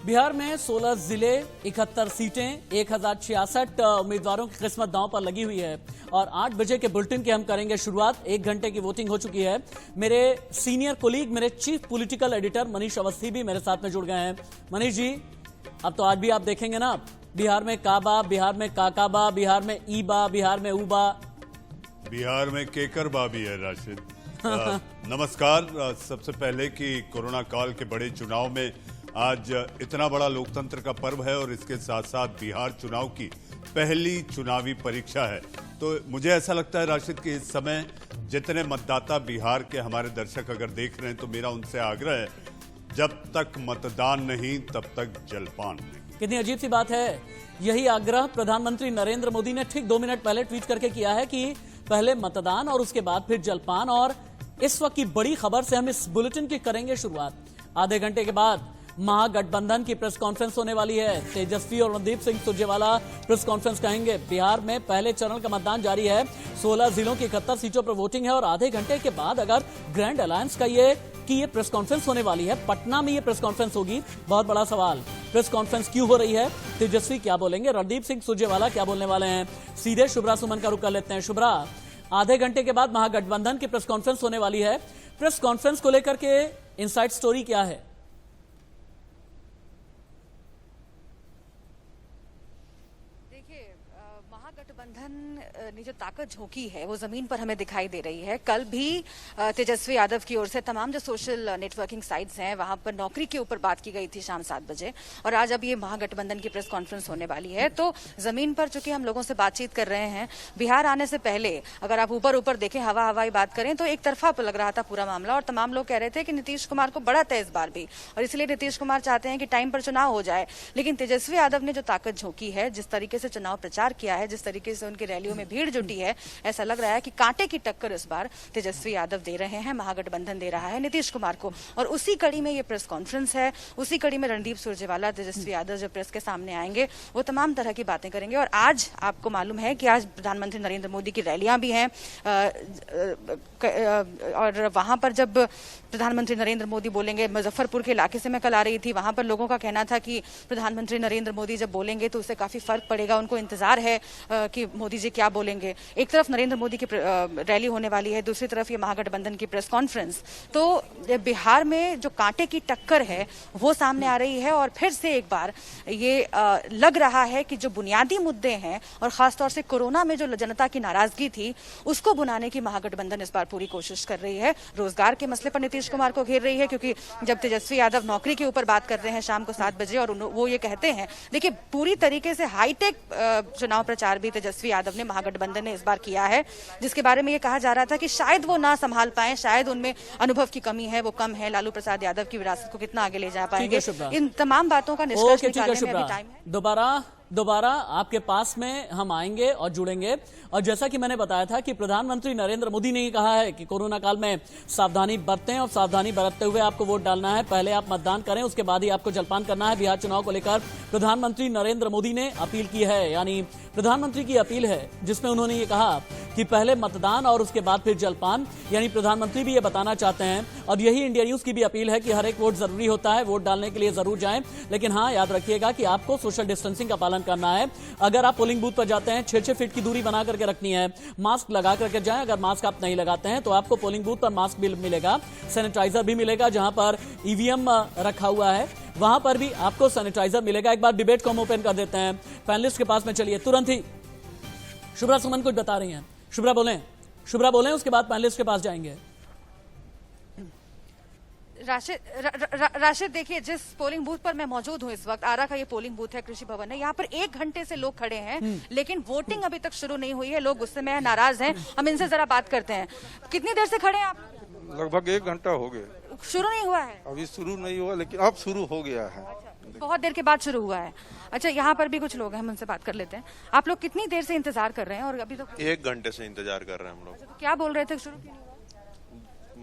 बिहार में 16 जिले, 71 सीटें, 1066 उम्मीदवारों की किस्मत दांव पर लगी हुई है और 8 बजे के बुलेटिन की हम करेंगे शुरुआत। 1 घंटे की वोटिंग हो चुकी है। मेरे सीनियर कोलीग, मेरे chief political editor Manish Awasthi भी मेरे साथ में जुड़ गए हैं। मनीष जी, अब तो आज भी आप देखेंगे ना, बिहार में काबा, बिहार में काकाबा, बिहार में ईबा, बिहार में ऊबा, बिहार में केकरबा भी है। राशिद नमस्कार। सबसे पहले कि कोरोना काल के बड़े चुनाव में आज इतना बड़ा लोकतंत्र का पर्व है और इसके साथ साथ बिहार चुनाव की पहली चुनावी परीक्षा है। तो मुझे ऐसा लगता है राशिद कि इस समय जितने मतदाता बिहार के हमारे दर्शक अगर देख रहे हैं तो मेरा उनसे आग्रह है, जब तक मतदान नहीं तब तक जलपान नहीं। कितनी अजीब सी बात है। यही आग्रह प्रधानमंत्री नरेंद्र मोदी ने ठीक 2 मिनट पहले ट्वीट करके किया है कि पहले मतदान और उसके बाद फिर जलपान। और इस वक्त की बड़ी खबर से हम इस बुलेटिन की करेंगे शुरुआत। आधे घंटे के बाद महागठबंधन की प्रेस कॉन्फ्रेंस होने वाली है। तेजस्वी और रणदीप सिंह सुरजेवाला प्रेस कॉन्फ्रेंस कहेंगे। बिहार में पहले चरण का मतदान जारी है। 16 जिलों की 71 सीटों पर वोटिंग है और आधे घंटे के बाद अगर ग्रैंड अलायंस का ये प्रेस कॉन्फ्रेंस होने वाली है, पटना में ये प्रेस कॉन्फ्रेंस होगी। बहुत बड़ा सवाल, प्रेस कॉन्फ्रेंस क्यों हो रही है? तेजस्वी क्या बोलेंगे? रणदीप सिंह सुरजेवाला क्या बोलने वाले हैं? सीधे शुभ्रा सुमन का रुख कर लेते हैं। शुभ्रा, आधे घंटे के बाद महागठबंधन की प्रेस कॉन्फ्रेंस होने वाली है। प्रेस कॉन्फ्रेंस को लेकर के इनसाइड स्टोरी क्या है? महागठबंधन ने जो ताकत झोंकी है वो जमीन पर हमें दिखाई दे रही है। कल भी तेजस्वी यादव की ओर से तमाम जो सोशल नेटवर्किंग साइट्स हैं वहां पर नौकरी के ऊपर बात की गई थी शाम 7 बजे, और आज अब ये महागठबंधन की प्रेस कॉन्फ्रेंस होने वाली है। तो जमीन पर चूंकि हम लोगों से बातचीत कर रहे हैं, बिहार आने से पहले अगर आप ऊपर ऊपर देखें, हवाई बात करें तो एक तरफा लग रहा था पूरा मामला और तमाम लोग कह रहे थे कि नीतीश कुमार को बड़ा है इस बार भी, और इसलिए नीतीश कुमार चाहते हैं कि टाइम पर चुनाव हो जाए। लेकिन तेजस्वी यादव ने जो ताकत झोंकी है, जिस तरीके से चुनाव प्रचार किया है, जिस तरीके से उनकी रैलियों में भीड़ जुटी है, ऐसा लग रहा है कि कांटे की टक्कर इस बार तेजस्वी यादव दे रहे हैं, महागठबंधन दे रहा है नीतीश कुमार को। और उसी कड़ी में ये प्रेस कॉन्फ्रेंस है, उसी कड़ी में रणदीप सुरजेवाला, तेजस्वी यादव जो प्रेस के सामने आएंगे वो तमाम तरह की बातें करेंगे। और आज आपको मालूम है कि आज प्रधानमंत्री नरेंद्र मोदी की रैलियां भी हैं और वहां पर जब प्रधानमंत्री नरेंद्र मोदी बोलेंगे, मुजफ्फरपुर के इलाके से मैं कल आ रही थी, वहां पर लोगों का कहना था कि प्रधानमंत्री नरेंद्र मोदी जब बोलेंगे तो उससे काफी फर्क पड़ेगा, उनको इंतजार है कि मोदी जी क्या बोलेंगे। एक तरफ नरेंद्र मोदी की रैली होने वाली है, दूसरी तरफ ये महागठबंधन की प्रेस कॉन्फ्रेंस। तो बिहार में जो कांटे की टक्कर है वो सामने आ रही है और फिर से एक बार ये लग रहा है कि जो बुनियादी मुद्दे हैं और खासतौर से कोरोना में जो जनता की नाराजगी थी उसको बुनाने की महागठबंधन इस बार पूरी कोशिश कर रही है। रोजगार के मसले पर नीतीश कुमार को घेर रही है, क्योंकि जब तेजस्वी यादव नौकरी के ऊपर बात कर रहे हैं शाम को 7 बजे और वो ये कहते हैं, देखिए पूरी तरीके से हाईटेक चुनाव प्रचार भी तेजस्वी यादव ने, महागठबंधन ने इस बार किया है, जिसके बारे में ये कहा जा रहा था कि शायद वो ना संभाल पाए, शायद उनमें अनुभव की कमी है, वो कम है, लालू प्रसाद यादव की विरासत को कितना आगे ले जा पाएंगे। इन तमाम बातों का निष्कर्ष निकालने में अभी टाइम है। दोबारा आपके पास में हम आएंगे और जुड़ेंगे। और जैसा कि मैंने बताया था कि प्रधानमंत्री नरेंद्र मोदी ने ये कहा है कि कोरोना काल में सावधानी बरतें और सावधानी बरतते हुए आपको वोट डालना है। पहले आप मतदान करें, उसके बाद ही आपको जलपान करना है। बिहार चुनाव को लेकर प्रधानमंत्री नरेंद्र मोदी ने अपील की है, यानी प्रधानमंत्री की अपील है जिसमें उन्होंने ये कहा कि पहले मतदान और उसके बाद फिर जलपान। यानी प्रधानमंत्री भी ये बताना चाहते हैं और यही इंडिया न्यूज की भी अपील है कि हर एक वोट जरूरी होता है, वोट डालने के लिए जरूर जाएं, लेकिन हाँ याद रखिएगा कि आपको सोशल डिस्टेंसिंग का पालन करना है। अगर आप पोलिंग बूथ पर जाते हैं 6-6 फीट की दूरी बना करके रखनी है, मास्क लगा करके जाएं। अगर मास्क आप नहीं लगाते हैं तो आपको पोलिंग बूथ पर मास्क भी मिलेगा, सैनिटाइजर भी मिलेगा। जहां पर ईवीएम रखा हुआ है वहां पर भी आपको सैनिटाइजर मिलेगा। एक बार डिबेट को हम ओपन कर देते हैं, पैनलिस्ट के पास में चलिए तुरंत ही। शुभ्रा सुमन कुछ बता रही हैं, शुभ्रा बोलें, उसके बाद पैनलिस्ट के पास जाएंगे। राशिद, देखिए जिस पोलिंग बूथ पर मैं मौजूद हूँ इस वक्त, आरा का ये पोलिंग बूथ है, कृषि भवन है, यहाँ पर 1 घंटे से लोग खड़े हैं लेकिन वोटिंग अभी तक शुरू नहीं हुई है। लोग गुस्से में हैं, नाराज हैं। हम इनसे जरा बात करते हैं। कितनी देर से खड़े हैं आप? लगभग 1 घंटा हो गया। शुरू नहीं हुआ है? अभी शुरू नहीं हुआ, लेकिन अब शुरू हो गया है। बहुत देर के बाद शुरू हुआ है। अच्छा, यहाँ पर भी कुछ लोग हैं, हम उनसे बात कर लेते हैं। आप लोग कितनी देर से इंतजार कर रहे हैं? और अभी तो 1 घंटे से इंतजार कर रहे हैं हम लोग। तो क्या बोल रहे थे, शुरू क्यों नहीं हुआ?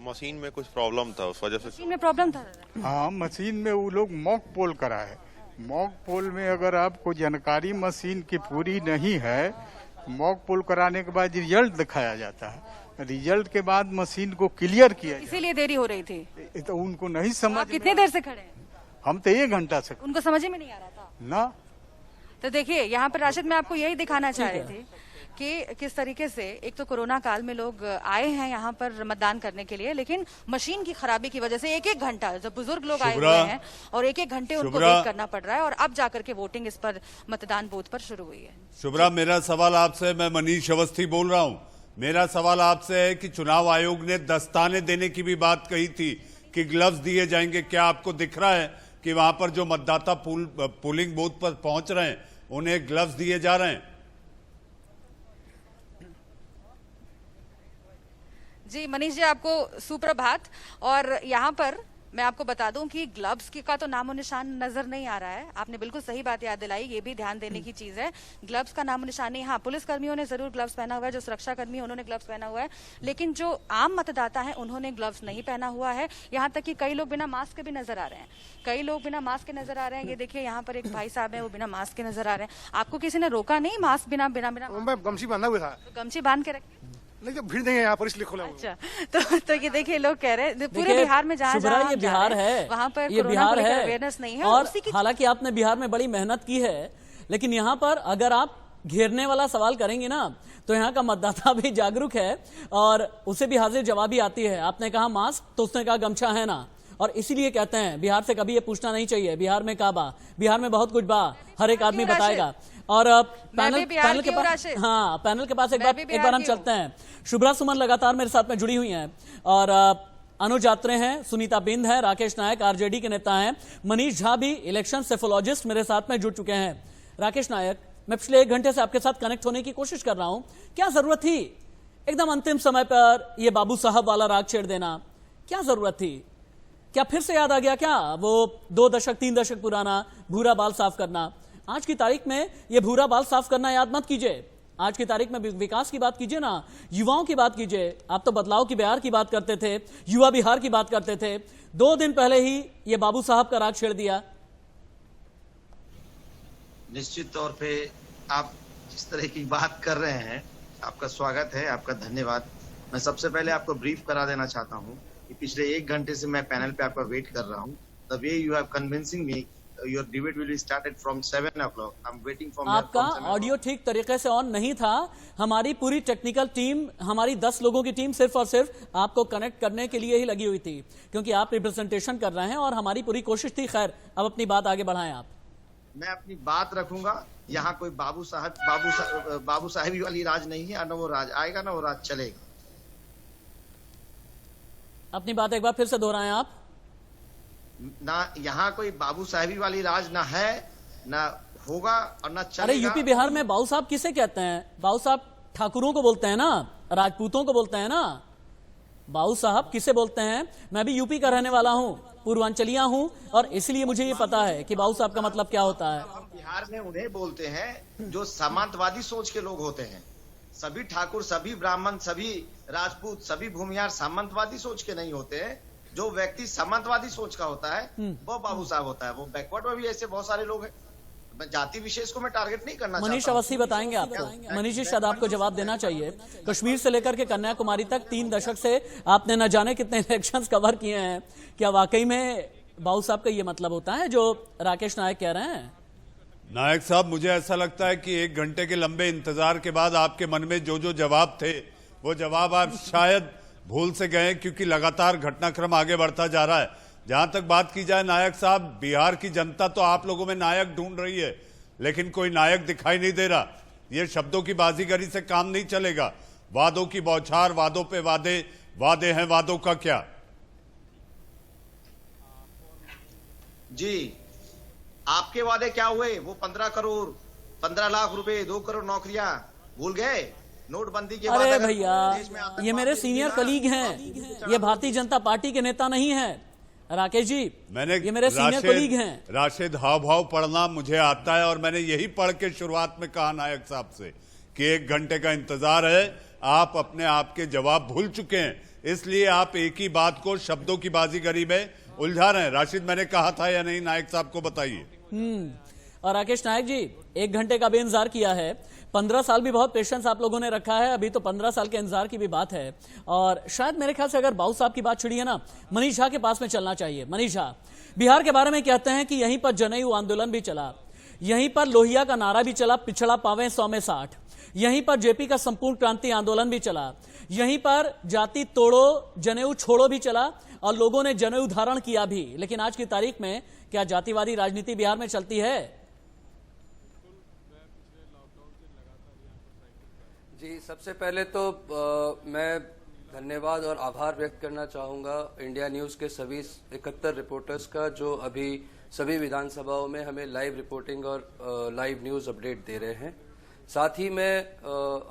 मशीन में कुछ प्रॉब्लम था, उस वजह से। मशीन में प्रॉब्लम था? हाँ, मशीन में वो लोग मॉक पोल कराए। मॉक पोल में अगर आपको जानकारी मशीन की पूरी नहीं है, मॉक पोल कराने के बाद रिजल्ट दिखाया जाता है। रिजल्ट के बाद मशीन को क्लियर किया, इसीलिए देरी हो रही थी। तो उनको नहीं समझ। आप कितनी देर से खड़े हैं? हम तो 1 घंटा से उनको समझ में नहीं आ रहा था। ना। तो देखिए यहाँ पर राशिद, मैं आपको यही दिखाना चाह रही थी कि किस तरीके से एक तो कोरोना काल में लोग आए हैं यहाँ पर मतदान करने के लिए, लेकिन मशीन की खराबी की वजह से एक एक घंटा, जब बुजुर्ग लोग आए हुए हैं और एक एक घंटे उनको वेट करना पड़ रहा है, और अब जाकर के वोटिंग इस पर मतदान बूथ पर शुरू हुई है। शुभ्रा, मेरा सवाल आपसे, मैं मनीष अवस्थी बोल रहा हूँ, मेरा सवाल आपसे है कि चुनाव आयोग ने दस्ताने देने की भी बात कही थी कि ग्लव्स दिए जाएंगे, क्या आपको दिख रहा है कि वहां पर जो मतदाता पोलिंग बूथ पर पहुंच रहे हैं उन्हें ग्लव्स दिए जा रहे हैं? जी मनीष जी, आपको सुप्रभात। और यहाँ पर मैं आपको बता दूं कि ग्लव्स का तो नामो निशान नजर नहीं आ रहा है। आपने बिल्कुल सही बात याद दिलाई, ये भी ध्यान देने की चीज है। ग्लव्स का नामो निशान नहीं। हाँ, पुलिस कर्मियों ने जरूर ग्लव्स पहना हुआ है, जो सुरक्षा कर्मी उन्होंने ग्लव्स पहना हुआ है, लेकिन जो आम मतदाता है उन्होंने ग्लव्स नहीं पहना हुआ है। यहाँ तक कि कई लोग बिना मास्क के भी नजर आ रहे हैं, कई लोग बिना मास्क के नजर आ रहे हैं। ये देखिए यहाँ पर एक भाई साहब है, वो बिना मास्क के नजर आ रहे हैं। आपको किसी ने रोका नहीं मास्क बिना बिना बिना? मैं गमछी बांधा हुआ था। गमछी बांध के रखे? नहीं तो भीड़ नहीं है यहाँ पर, इसलिए खोला हुआ। अच्छा, तो ये देखिए लोग कह रहे हैं पूरे बिहार में जहाँ शुभ्रा, ये बिहार है, वहाँ पर ये बिहार है, अवेयरनेस नहीं है। और हालांकि आपने बिहार में बड़ी मेहनत की है, लेकिन यहाँ पर अगर आप घेरने वाला सवाल करेंगे ना, तो यहाँ का मतदाता भी जागरूक है और उसे भी हाजिर जवाबी आती है। आपने कहा मास्क, तो उसने कहा गमछा है ना, और इसीलिए कहते हैं बिहार से कभी ये पूछना नहीं चाहिए बिहार में का बा, बिहार में बहुत कुछ बा, हर एक आदमी बताएगा। और पैनल के पास, हाँ, पैनल के पास एक बार हम चलते हैं। शुभ्रा सुमन लगातार मेरे साथ में जुड़ी हुई हैं, और अनुज यात्रे हैं, सुनीता बिंद है, राकेश नायक आरजेडी के नेता हैं, मनीष झा भी इलेक्शन सेफोलॉजिस्ट मेरे साथ में जुड़ चुके हैं। राकेश नायक, मैं पिछले 1 घंटे से आपके साथ कनेक्ट होने की कोशिश कर रहा हूं, क्या जरूरत थी एकदम अंतिम समय पर ये बाबू साहब वाला राग छेड़ देना? क्या जरूरत थी? क्या फिर से याद आ गया क्या वो 2 दशक 3 दशक पुराना भूरा बाल साफ करना? आज की तारीख में ये भूरा बाल साफ करना याद मत कीजिए, आज की तारीख में विकास की बात कीजिए ना, युवाओं की बात कीजिए। आप तो बदलाव की बिहार की बात करते थे, युवा बिहार की बात करते थे, 2 दिन पहले ही ये बाबू साहब का राग छेड़ दिया। निश्चित तौर पे आप जिस तरह की बात कर रहे हैं, आपका स्वागत है, आपका धन्यवाद। मैं सबसे पहले आपको ब्रीफ करा देना चाहता हूं कि पिछले 1 घंटे से मैं पैनल पे आपका वेट कर रहा हूं। The way you have convincing me, your debate will be started from 7 o'clock. I am waiting from आपका ऑडियो ठीक तरीके से ऑन नहीं था। हमारी पूरी टेक्निकल टीम, हमारी 10 लोगों की टीम सिर्फ और सिर्फ आपको कनेक्ट करने के लिए ही लगी हुई थी, क्योंकि आप रिप्रेजेंटेशन कर रहे हैं और हमारी पूरी कोशिश थी। खैर, अब अपनी बात आगे बढ़ाएं आप। मैं अपनी बात रखूंगा। यहाँ कोई बाबू साहब वाली राज नहीं है, ना वो राज आएगा ना वो राज चलेगा। अपनी बात एक बार फिर से दोहराएं आप। ना यहाँ कोई बाबू साहबी वाली राज ना है, ना होगा और ना चलेगा। अरे यूपी बिहार में बाबू साहब किसे कहते हैं? बाबू साहब ठाकुरों को बोलते हैं ना, राजपूतों को बोलते हैं ना। बाबू साहब किसे बोलते हैं? मैं भी यूपी का रहने वाला हूँ, पूर्वांचलिया हूँ, और इसलिए मुझे ये पता है कि बाबू साहब का मतलब क्या होता है। हम बिहार में उन्हें बोलते हैं जो सामंतवादी सोच के लोग होते हैं। सभी ठाकुर, सभी ब्राह्मण, सभी राजपूत, सभी भूमिहार सामंतवादी सोच के नहीं होते हैं। जो व्यक्ति सामंतवादी सोच का होता है वो बाबू साहब होता है। वो बैकवर्ड में भी ऐसे बहुत सारे लोग हैं। जाति विशेष को मैं टारगेट नहीं करना चाहता। मनीष अवस्थी बताएंगे आपको। मनीष जी, शायद आपको जवाब देना चाहिए। कश्मीर से लेकर के कन्याकुमारी तक 3 दशक से आपने न जाने कितने इलेक्शंस कवर किए हैं। क्या वाकई में बाबू साहब का ये मतलब होता है जो राकेश नायक कह रहे हैं? नायक साहब, मुझे ऐसा लगता है कि 1 घंटे के लंबे इंतजार के बाद आपके मन में जो जो जवाब थे वो जवाब आप शायद भूल से गए, क्योंकि लगातार घटनाक्रम आगे बढ़ता जा रहा है। जहां तक बात की जाए नायक साहब, बिहार की जनता तो आप लोगों में नायक ढूंढ रही है, लेकिन कोई नायक दिखाई नहीं दे रहा। ये शब्दों की बाजीगरी से काम नहीं चलेगा। वादों की बौछार, वादों पे वादे, वादे हैं वादों का क्या? जी, आपके वादे क्या हुए? वो 15 करोड़, 15 लाख रुपए, 2 करोड़ नौकरियां भूल गए? नोटबंदी के बाद अरे भैया, ये मेरे सीनियर कलीग हैं, ये भारतीय जनता पार्टी के नेता नहीं है। राकेश जी, ये मेरे सीनियर कलीग हैं। राशिद, हाव भाव पढ़ना मुझे आता है, और मैंने यही पढ़ के शुरुआत में कहा नायक साहब से कि 1 घंटे का इंतजार है। आप अपने आप के जवाब भूल चुके हैं, इसलिए आप एक ही बात को शब्दों की बाजीगरी में उलझा रहे हैं। राशिद, मैंने कहा था या नहीं? नायक साहब को बताइए। और राकेश नायक जी, 1 घंटे का भी इंतजार किया है। 15 साल भी बहुत पेशेंस आप लोगों ने रखा है, अभी तो 15 साल के इंतजार की भी बात है। और शायद मेरे ख्याल से अगर बाबू साहब की बात छिड़ी है ना, मनीष झा के पास में चलना चाहिए। मनीष झा, बिहार के बारे में कहते हैं कि यहीं पर जनेऊ आंदोलन भी चला, यहीं पर लोहिया का नारा भी चला, पिछड़ा पावे 100 में 60। यहीं पर जेपी का संपूर्ण क्रांति आंदोलन भी चला, यहीं पर जाति तोड़ो जनेऊ छोड़ो भी चला और लोगों ने जनेऊ धारण किया भी। लेकिन आज की तारीख में क्या जातिवादी राजनीति बिहार में चलती है? जी, सबसे पहले तो मैं धन्यवाद और आभार व्यक्त करना चाहूँगा इंडिया न्यूज़ के सभी 71 रिपोर्टर्स का, जो अभी सभी विधानसभाओं में हमें लाइव रिपोर्टिंग और लाइव न्यूज़ अपडेट दे रहे हैं। साथ ही मैं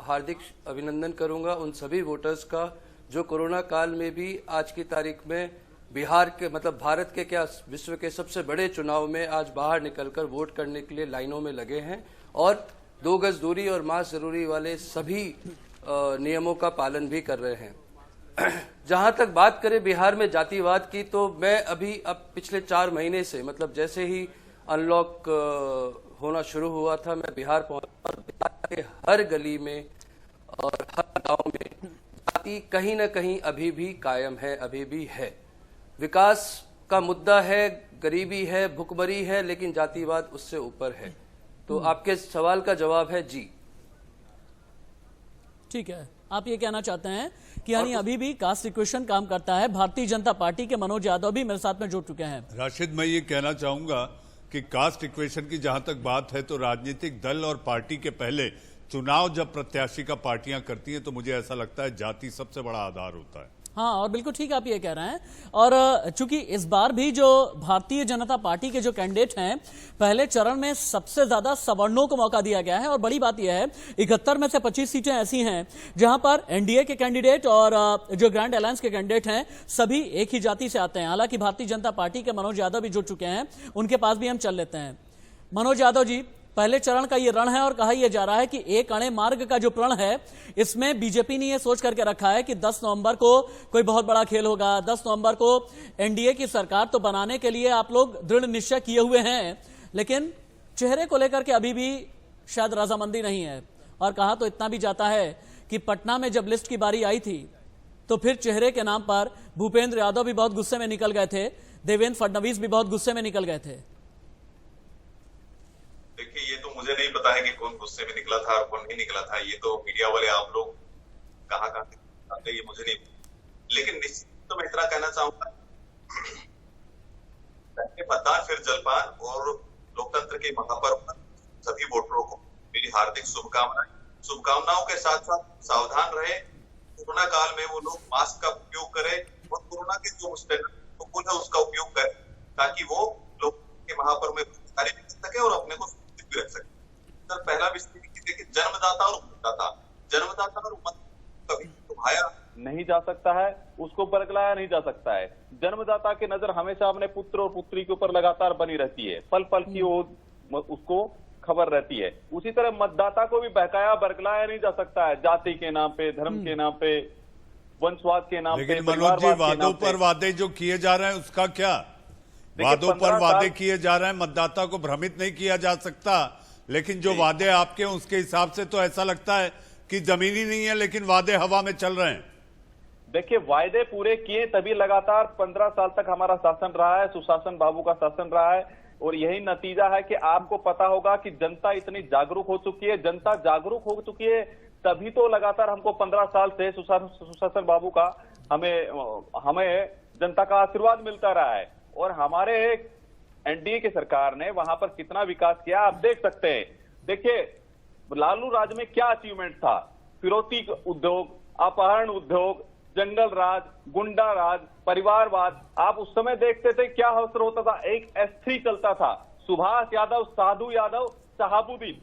हार्दिक अभिनंदन करूँगा उन सभी वोटर्स का जो कोरोना काल में भी आज की तारीख में बिहार के मतलब भारत के क्या विश्व के सबसे बड़े चुनाव में आज बाहर निकलकर वोट करने के लिए लाइनों में लगे हैं और 2 गज दूरी और मास्क जरूरी वाले सभी नियमों का पालन भी कर रहे हैं। जहां तक बात करें बिहार में जातिवाद की, तो मैं अभी अब पिछले 4 महीने से मतलब जैसे ही अनलॉक होना शुरू हुआ था, मैं बिहार पहुंचा और बिहार के हर गली में और हर गांव में जाति कहीं न कहीं अभी भी कायम है, अभी भी है। विकास का मुद्दा है, गरीबी है, भुखमरी है, लेकिन जातिवाद उससे ऊपर है। तो आपके सवाल का जवाब है जी। ठीक है, आप ये कहना चाहते हैं कि यानी अभी भी कास्ट इक्वेशन काम करता है। भारतीय जनता पार्टी के मनोज यादव भी मेरे साथ में जुड़ चुके हैं। राशिद, मैं ये कहना चाहूंगा कि कास्ट इक्वेशन की जहां तक बात है तो राजनीतिक दल और पार्टी के पहले चुनाव जब प्रत्याशी का पार्टियां करती हैं तो मुझे ऐसा लगता है जाति सबसे बड़ा आधार होता है। हाँ, और बिल्कुल ठीक आप ये कह रहे हैं। और चूंकि इस बार भी जो भारतीय जनता पार्टी के जो कैंडिडेट हैं, पहले चरण में सबसे ज्यादा सवर्णों को मौका दिया गया है। और बड़ी बात यह है 71 में से 25 सीटें ऐसी हैं जहां पर एनडीए के कैंडिडेट और जो ग्रैंड अलायंस के कैंडिडेट हैं सभी एक ही जाति से आते हैं। हालांकि भारतीय जनता पार्टी के मनोज यादव भी जुड़ चुके हैं, उनके पास भी हम चल लेते हैं। मनोज यादव जी, पहले चरण का ये रण है और कहा यह जा रहा है कि एक अणे मार्ग का जो प्रण है, इसमें बीजेपी ने यह सोच करके रखा है कि 10 नवंबर को कोई बहुत बड़ा खेल होगा। 10 नवंबर को एनडीए की सरकार तो बनाने के लिए आप लोग दृढ़ निश्चय किए हुए हैं, लेकिन चेहरे को लेकर के अभी भी शायद रजामंदी नहीं है। और कहा तो इतना भी जाता है कि पटना में जब लिस्ट की बारी आई थी तो फिर चेहरे के नाम पर भूपेंद्र यादव भी बहुत गुस्से में निकल गए थे, देवेंद्र फडणवीस भी बहुत गुस्से में निकल गए थे। देखिए, ये तो मुझे नहीं पता है कि कौन गुस्से में निकला था और कौन नहीं निकला था। ये तो मीडिया वाले आप लोग कहाँ आते, ये मुझे नहीं। लेकिन निश्चित तो मैं इतना कहना चाहूंगा, मतदान फिर जलपान और लोकतंत्र के महापर्व पर सभी वोटरों को मेरी हार्दिक शुभकामनाएं। शुभकामनाओं के साथ साथ सावधान रहे। कोरोना काल में वो लोग मास्क का उपयोग करें और कोरोना के जो प्रोटोकॉल है उसका उपयोग करें, ताकि वो लोग के महापर्व में कार्य कर सके और अपने को रख सकते। सर, पहला विषय देखिए, जन्मदाता और मतदाता, जन्मदाता और कभी लुभाया नहीं जा सकता है, उसको बरगलाया नहीं जा सकता है। जन्मदाता की नजर हमेशा अपने पुत्र और पुत्री के ऊपर लगातार बनी रहती है, पल पल की वो उसको खबर रहती है। उसी तरह मतदाता को भी बहकाया बरगलाया नहीं जा सकता है, जाति के नाम पे, धर्म के नाम पे, वंशवाद के नाम पे। लेकिन मनोज जी, वादों पर वादे जो किए जा रहे हैं उसका क्या? वादों पर वादे किए जा रहे हैं, मतदाता को भ्रमित नहीं किया जा सकता, लेकिन जो वादे आपके हैं उसके हिसाब से तो ऐसा लगता है कि जमीनी नहीं है, लेकिन वादे हवा में चल रहे हैं। देखिए, वायदे पूरे किए तभी लगातार 15 साल तक हमारा शासन रहा है, सुशासन बाबू का शासन रहा है। और यही नतीजा है कि आपको पता होगा कि जनता इतनी जागरूक हो चुकी है, जनता जागरूक हो चुकी है, तभी तो लगातार हमको 15 साल से सुशासन बाबू का हमें जनता का आशीर्वाद मिलता रहा है। और हमारे एनडीए की सरकार ने वहां पर कितना विकास किया आप देख सकते हैं। देखिए, लालू राज में क्या अचीवमेंट था, फिरौती उद्योग, अपहरण उद्योग, जंगल राज, गुंडा राज, परिवारवाद। आप उस समय देखते थे क्या असर होता था, एक S3 चलता था, सुभाष यादव, साधु यादव, शहाबुद्दीन,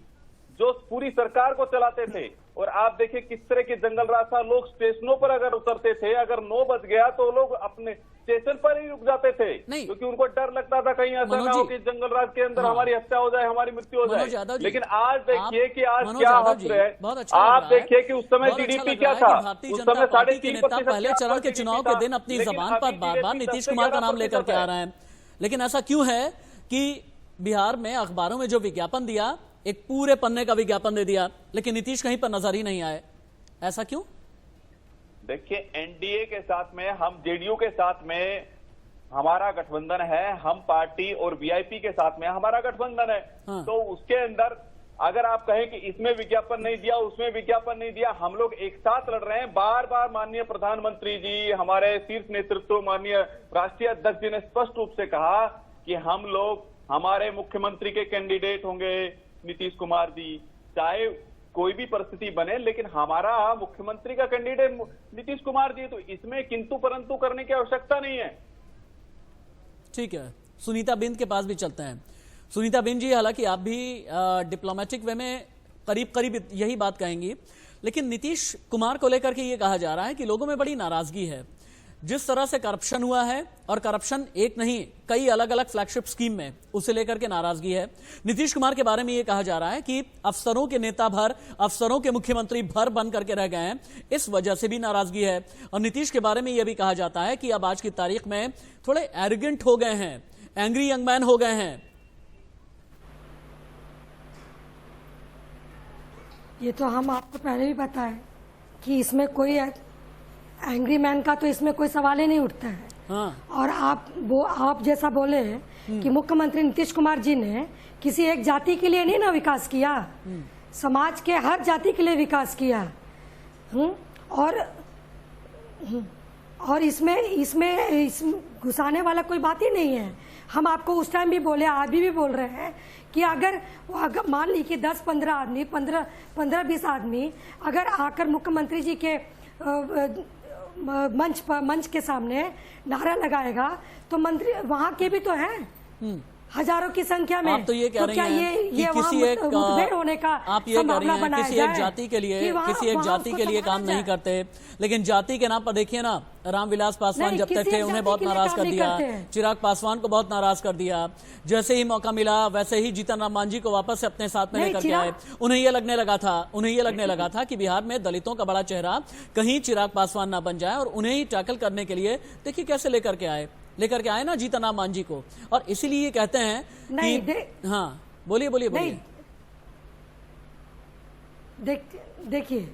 जो पूरी सरकार को चलाते थे। और आप देखिए किस तरह के जंगल राज था, लोग स्टेशनों पर अगर उतरते थे, अगर 9 बज गया तो लोग अपने स्टेशन पर ही रुक जाते थे, क्योंकि उनको डर लगता था कहीं ऐसा ना हो कि जंगल राज के अंदर हमारी हत्या हो जाए, हमारी मृत्यु हो जाए। लेकिन आज देखिए कि आज क्या हश्र है। आप देखिए कि उस समय जीडीपी क्या था, उस समय 3.5% पहले चरण के चुनाव के दिन अपनी जबान पर बार बार नीतीश कुमार का नाम लेकर के आ रहे हैं। लेकिन ऐसा क्यों है कि बिहार में अखबारों में जो विज्ञापन दिया, एक पूरे पन्ने का विज्ञापन दे दिया, लेकिन नीतीश कहीं पर नजर ही नहीं आए, ऐसा क्यों? देखिए, एनडीए के साथ में, हम जेडीयू के साथ में हमारा गठबंधन है, हम पार्टी और वीआईपी के साथ में हमारा गठबंधन है। हाँ। तो उसके अंदर अगर आप कहें कि इसमें विज्ञापन नहीं दिया, उसमें विज्ञापन नहीं दिया, हम लोग एक साथ लड़ रहे हैं। बार बार माननीय प्रधानमंत्री जी, हमारे शीर्ष नेतृत्व, माननीय राष्ट्रीय अध्यक्ष जी ने स्पष्ट रूप से कहा कि हम लोग, हमारे मुख्यमंत्री के कैंडिडेट होंगे नीतीश कुमार जी, चाहे कोई भी परिस्थिति बने, लेकिन हमारा मुख्यमंत्री का कैंडिडेट नीतीश कुमार जी, तो इसमें किंतु परंतु करने की आवश्यकता नहीं है। ठीक है, सुनीता बिंद के पास भी चलते हैं। सुनीता बिंद जी, हालांकि आप भी डिप्लोमेटिक वे में करीब करीब यही बात कहेंगी, लेकिन नीतीश कुमार को लेकर के ये कहा जा रहा है कि लोगों में बड़ी नाराजगी है। जिस तरह से करप्शन हुआ है, और करप्शन एक नहीं कई अलग अलग फ्लैगशिप स्कीम में, उसे लेकर के नाराजगी है। नीतीश कुमार के बारे में यह कहा जा रहा है कि अफसरों के नेता भर, अफसरों के मुख्यमंत्री भर बन करके रह गए हैं, इस वजह से भी नाराजगी है। और नीतीश के बारे में यह भी कहा जाता है कि अब आज की तारीख में थोड़े एरोगेंट हो गए हैं, एंग्री यंग मैन हो गए हैं। ये तो हम आपको पहले भी बताएं कि इसमें कोई एंग्री मैन का तो इसमें कोई सवाल ही नहीं उठता है। हाँ। और आप जैसा बोले कि मुख्यमंत्री नीतीश कुमार जी ने किसी एक जाति के लिए नहीं ना विकास किया, समाज के हर जाति के लिए विकास किया। और इसमें घुसाने वाला कोई बात ही नहीं है। हम आपको उस टाइम भी बोले, आज भी बोल रहे हैं कि अगर मान ली कि 10-15 आदमी, 15-20 आदमी अगर आकर मुख्यमंत्री जी के मंच के सामने नारा लगाएगा, तो मंत्री वहाँ के भी तो हैं हजारों की संख्या में। आप तो ये कह रही हैं कि किसी एक होने का आप ये कह रही हैं किसी एक जाति के लिए, किसी एक जाति के लिए काम नहीं करते, लेकिन जाति के नाम पर देखिए ना, रामविलास पासवान जब तक थे उन्हें बहुत नाराज कर दिया, चिराग पासवान को बहुत नाराज कर दिया। जैसे ही मौका मिला वैसे ही जीतन राम मांझी को वापस से अपने साथ में लेकर के आए। उन्हें ये लगने लगा था कि बिहार में दलितों का बड़ा चेहरा कहीं चिराग पासवान ना बन जाए, और उन्हें ही टैकल करने के लिए देखिए कैसे लेकर के आए ना जीतन राम मांझी को। और इसीलिए कहते हैं कि हाँ, बोलिए। देखिए,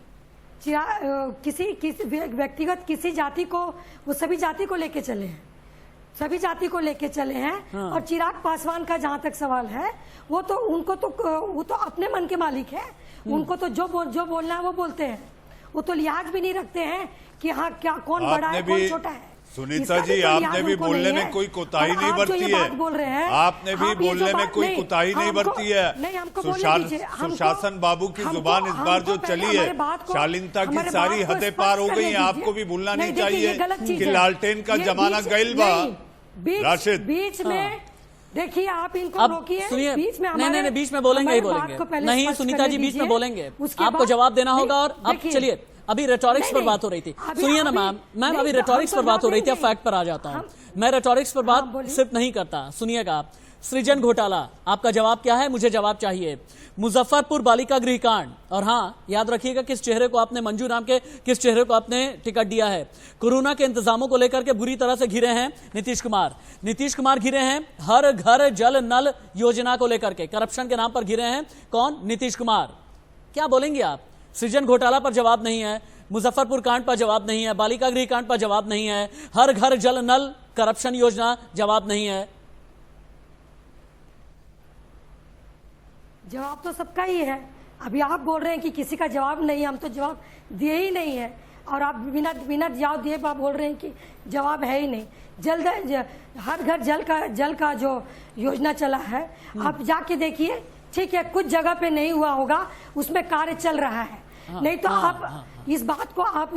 किसी व्यक्तिगत किसी जाति को, वो सभी जाति को लेके चले हैं। हाँ। और चिराग पासवान का जहां तक सवाल है, वो तो अपने मन के मालिक है। उनको तो जो बोलना है वो बोलते हैं। वो तो लिहाज भी नहीं रखते हैं कि हाँ क्या कौन बड़ा है कौन छोटा है। सुनीता जी, आपने भी बोलने में कोई कोताही नहीं बरती है। आपने भी बोलने में कोई कोताही नहीं बरती है। सुशासन बाबू की जुबान इस बार जो चली है, शालीनता की सारी हदें पार हो गई हैं। आपको भी भूलना नहीं चाहिए कि लालटेन का जमाना गइल बा। राशिद, बीच में देखिए, आप इनको रोकिए। बीच में नहीं, बीच में बोलेंगे। नहीं सुनीता जी, बीच में बोलेंगे, आपको जवाब देना होगा। और अब चलिए, अभी रेटोरिक्स पर बात हो रही थी, सुनिए ना मैम, अभी रेटोरिक्स पर बात हो रही थी, अब फैक्ट पर आ जाता हूँ। मैं रेटोरिक्स पर बात सिर्फ नहीं करता, सुनिएगा। सृजन घोटाला, आपका जवाब क्या है? मुझे जवाब चाहिए। मुजफ्फरपुर बालिका गृह कांड, और हाँ याद रखिएगा किस चेहरे को आपने, मंजू नाम के किस चेहरे को आपने टिकट दिया है। कोरोना के इंतजामों को लेकर के बुरी तरह से घिरे हैं नीतीश कुमार घिरे हैं। हर घर जल नल योजना को लेकर के करप्शन के नाम पर घिरे हैं। कौन? नीतीश कुमार। क्या बोलेंगे आप? सृजन घोटाला पर जवाब नहीं है, मुजफ्फरपुर कांड पर जवाब नहीं है, बालिका गृह कांड पर जवाब नहीं है, हर घर जल नल करप्शन योजना जवाब नहीं है। जवाब तो सबका ही है। अभी आप बोल रहे हैं कि किसी का जवाब नहीं, हम तो जवाब दिए ही नहीं है, और आप बिना जवाब दिए आप बोल रहे हैं कि जवाब है ही नहीं। हर घर जल का जो योजना चला है, आप जाके देखिए। ठीक है, कुछ जगह पे नहीं हुआ होगा, उसमें कार्य चल रहा है। नहीं तो आप इस बात को आप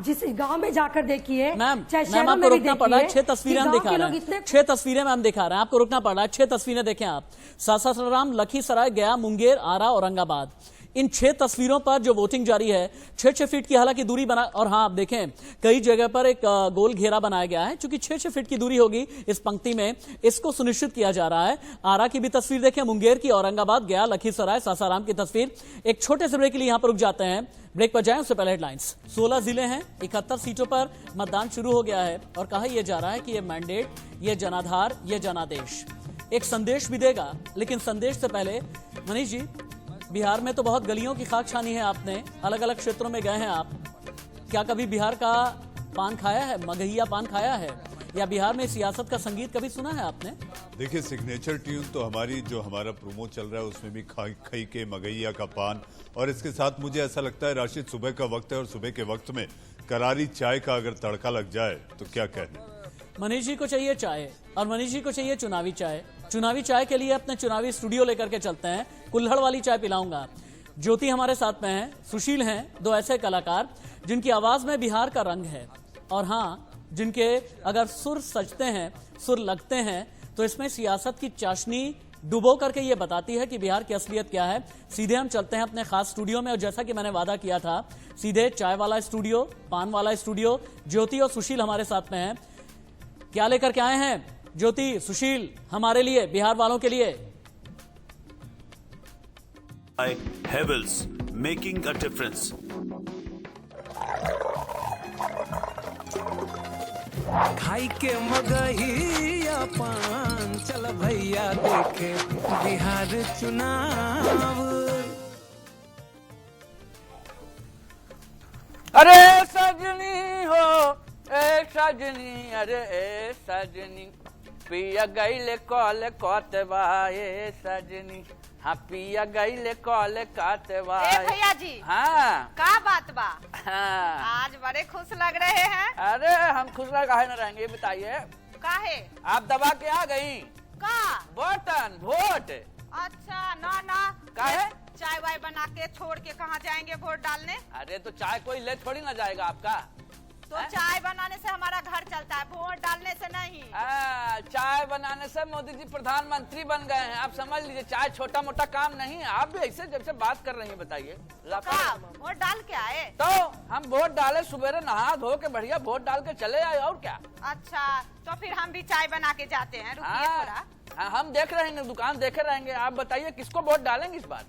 जिस गांव में जाकर देखिए, चाहे शहरों में भी देखिए, 6 तस्वीरें हम दिखा रहे हैं, 6 तस्वीरें हम दिखा रहे हैं, आपको रुकना पड़ रहा है। 6 तस्वीरें देखें आप, सासाराम, लखीसराय, गया, मुंगेर, आरा, औरंगाबाद। इन 6 तस्वीरों पर जो वोटिंग जारी है, 6-6 फीट की हालांकि दूरी बना, और हाँ आप देखें कई जगह पर एक गोल घेरा बनाया गया है, क्योंकि 6-6 फीट की दूरी होगी इस पंक्ति में, इसको सुनिश्चित किया जा रहा है। आरा की भी तस्वीर देखें, मुंगेर की, औरंगाबाद, गया, लखीसराय, सासाराम की तस्वीर। एक छोटे से ब्रेक के लिए यहां पर रुक जाते हैं, ब्रेक पर जाएं उससे पहले हेडलाइंस। 16 जिले हैं, 71 सीटों पर मतदान शुरू हो गया है, और कहा यह जा रहा है कि यह मैंडेट, यह जनाधार, यह जनादेश एक संदेश भी देगा। लेकिन संदेश से पहले मनीष जी, बिहार में तो बहुत गलियों की खाक छानी है आपने, अलग अलग क्षेत्रों में गए हैं आप, क्या कभी बिहार का पान खाया है, मगहिया पान खाया है? या बिहार में सियासत का संगीत कभी सुना है आपने? देखिए, सिग्नेचर ट्यून तो हमारा प्रोमो चल रहा है, उसमें भी खई के मगैया का पान, और इसके साथ मुझे ऐसा लगता है राशिद, सुबह का वक्त है और सुबह के वक्त में करारी चाय का अगर तड़का लग जाए तो क्या कहने। मनीष जी को चाहिए चाय और मनीष जी को चाहिए चुनावी चाय। चुनावी चाय के लिए अपने चुनावी स्टूडियो लेकर के चलते हैं। कुल्हड़ वाली चाय पिलाऊंगा। ज्योति हमारे साथ में है, सुशील हैं, दो ऐसे कलाकार जिनकी आवाज में बिहार का रंग है, और हाँ, जिनके अगर सुर सजते हैं, सुर लगते हैं, तो इसमें सियासत की चाशनी डुबो करके ये बताती है कि बिहार की असलियत क्या है। सीधे हम चलते हैं अपने खास स्टूडियो में, और जैसा कि मैंने वादा किया था, सीधे चाय वाला स्टूडियो, पान वाला स्टूडियो। ज्योति और सुशील हमारे साथ में हैं। क्या लेकर के आए हैं ज्योति, सुशील, हमारे लिए, बिहार वालों के लिए? Havells, making a difference. खाई के मगहिया पान, चल भैया देखे बिहार चुनाव। अरे सजनी हो, ए सजनी, अरे ए सजनी, पिया गईले कॉल कोतवा, ए सजनी, हाँ पिया गईले कॉल कातवा। भैया जी, हाँ का बात बा? हाँ, आज बड़े खुश लग रहे हैं। अरे हम खुश काहे न रहेंगे, बताइए। काहे? आप दबा के आ गई का बटन वोट? अच्छा, ना ना, काहे? चाय वाय बना के छोड़ के कहाँ जाएंगे वोट डालने? अरे तो चाय कोई ले थोड़ी ना जाएगा आपका। तो चाय बनाने से हमारा घर चलता है, वोट डालने से नहीं। चाय बनाने से मोदी जी प्रधानमंत्री बन गए हैं, आप समझ लीजिए। चाय छोटा मोटा काम नहीं है। आप भी ऐसे जब से बात कर रही हैं, बताइए। वोट डाल के आए? तो हम वोट डाले, सुबह नहा धो के बढ़िया वोट डाल के चले आए, और क्या। अच्छा, तो फिर हम भी चाय बना के जाते हैं, रुकिए थोड़ा। हाँ, हम देख रहेंगे, दुकान देखे रहेंगे। आप बताइए किसको वोट डालेंगे इस बार?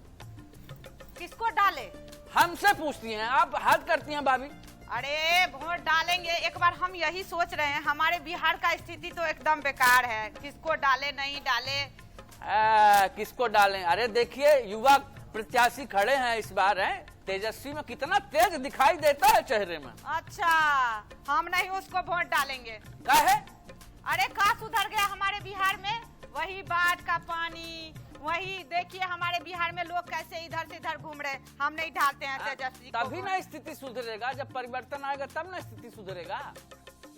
किसको डाले? हमसे पूछती हैं, आप हद करती हैं भाभी। अरे वोट डालेंगे, एक बार हम यही सोच रहे हैं। हमारे बिहार का स्थिति तो एकदम बेकार है, किसको डाले नहीं डाले। किसको डालें? अरे देखिए, युवा प्रत्याशी खड़े हैं इस बार, हैं तेजस्वी में कितना तेज दिखाई देता है चेहरे में। अच्छा, हम नहीं उसको वोट डालेंगे। काहे? अरे का सुधर गया हमारे बिहार में? वही बाढ़ का पानी, वही देखिए हमारे बिहार में लोग कैसे इधर से इधर घूम रहे। हम नहीं डालते हैं तेजस्वी को। तभी ना स्थिति सुधरेगा, जब परिवर्तन आएगा तब ना स्थिति सुधरेगा।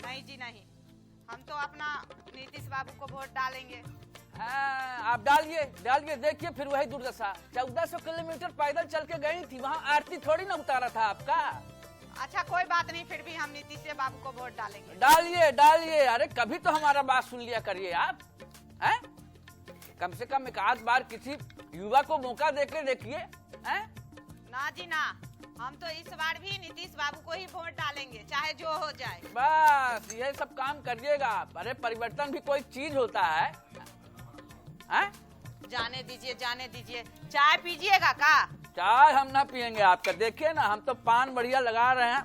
नहीं जी नहीं, हम तो अपना नीतीश बाबू को वोट डालेंगे। आप डालिए डालिए, देखिए फिर वही दुर्दशा। 1400 किलोमीटर पैदल चल के गई थी, वहाँ आरती थोड़ी ना उतारा था आपका। अच्छा कोई बात नहीं, फिर भी हम नीतीश बाबू को वोट डालेंगे। डालिए डालिए, अरे कभी तो हमारा बात सुन लिया करिए आप, हैं? कम से कम एक आध बार किसी युवा को मौका देके देखिए, हैं? ना जी ना, हम तो इस बार भी नीतीश बाबू को ही वोट डालेंगे, चाहे जो हो जाए। बस ये सब काम करिएगा आप। अरे परिवर्तन भी कोई चीज होता है, हैं? जाने दीजिए जाने दीजिए। चाय पीजिएगा का? चाय हम ना पियेंगे आपका, देखिए ना, हम तो पान बढ़िया लगा रहे हैं।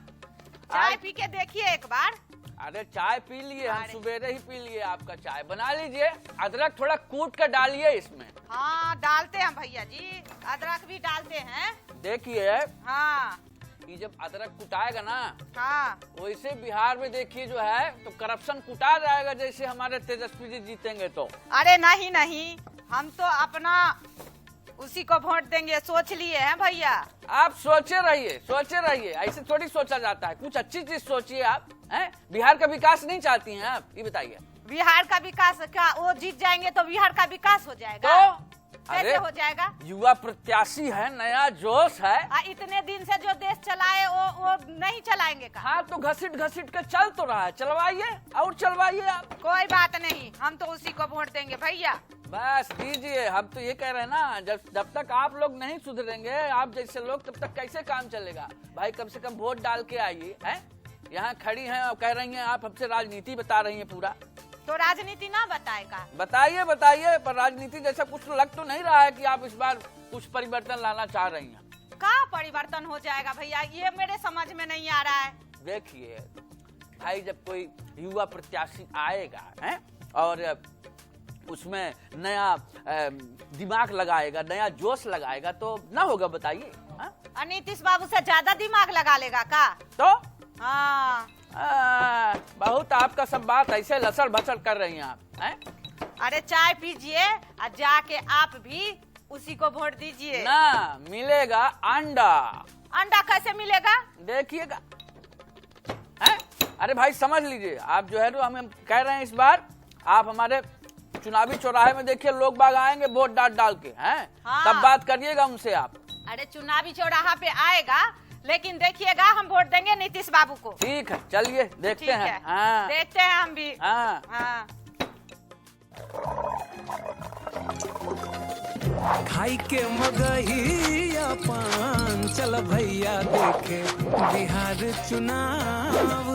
चाय पी के देखिए एक बार। अरे चाय पी लिए, हम सुबेरे ही पी लिए आपका चाय। बना लीजिए, अदरक थोड़ा कूट कर डालिए इसमें। हाँ डालते हैं भैया जी, अदरक भी डालते हैं। देखिए, हाँ ये जब अदरक कुटाएगा ना, हाँ, वैसे बिहार में देखिए जो है तो करप्शन कुटा जाएगा, जैसे हमारे तेजस्वी जी जीतेंगे तो। अरे नहीं नहीं, हम तो अपना उसी को वोट देंगे, सोच लिए हैं भैया। आप सोचे रहिए, ऐसे थोड़ी सोचा जाता है। कुछ अच्छी चीज सोचिए आप, हैं? बिहार का विकास नहीं चाहती हैं आप, ये बताइए। बिहार का विकास क्या, वो जीत जाएंगे तो बिहार का विकास हो जाएगा? तो कैसे हो जाएगा? युवा प्रत्याशी है, नया जोश है। इतने दिन से जो देश चलाए वो नहीं चलाएंगे का? हाँ तो घसीट घसीट के चल तो रहा है, चलवाइए और चलवाइए आप। कोई बात नहीं, हम तो उसी को वोट देंगे भैया। बस दीजिए, हम तो ये कह रहे हैं ना, जब तक आप लोग नहीं सुधरेंगे, आप जैसे लोग, तब तक कैसे काम चलेगा भाई। कम से कम वोट डाल के आइए, हैं? यहाँ खड़ी हैं और कह रही हैं आप हमसे राजनीति बता रही हैं पूरा। तो राजनीति ना बताएगा? बताइए बताइए, पर राजनीति जैसा कुछ तो लग तो नहीं रहा है कि आप इस बार कुछ परिवर्तन लाना चाह रही हैं। का परिवर्तन हो जाएगा भैया, ये मेरे समझ में नहीं आ रहा है। देखिए भाई, जब कोई युवा प्रत्याशी आएगा, हैं, और उसमें नया दिमाग लगाएगा, नया जोश लगाएगा, तो ना होगा, बताइए। नीतीश बाबू से ज्यादा दिमाग लगा लेगा का? तो हाँ बहुत आपका सब बात ऐसे लसड़ भसड़ कर रही हैं आप हैं? अरे चाय पीजिए और जाके आप भी उसी को वोट दीजिए। ना मिलेगा अंडा। अंडा कैसे मिलेगा? देखिएगा। हैं? अरे भाई समझ लीजिए, आप जो है तो हम कह रहे हैं इस बार आप हमारे चुनावी चौराहे में देखिए लोग बाग आएंगे वोट डाल के हैं। हाँ। तब बात करिएगा उनसे आप। अरे चुनावी चौराहा पे आएगा, लेकिन देखिएगा हम वोट देंगे नीतीश बाबू को। ठीक है, चलिए देखते ठीक हैं। है। हाँ। देखते हैं हम भी। हाँ। हाँ। खाई के मगहिया पान चल भैया देखे बिहार चुनाव।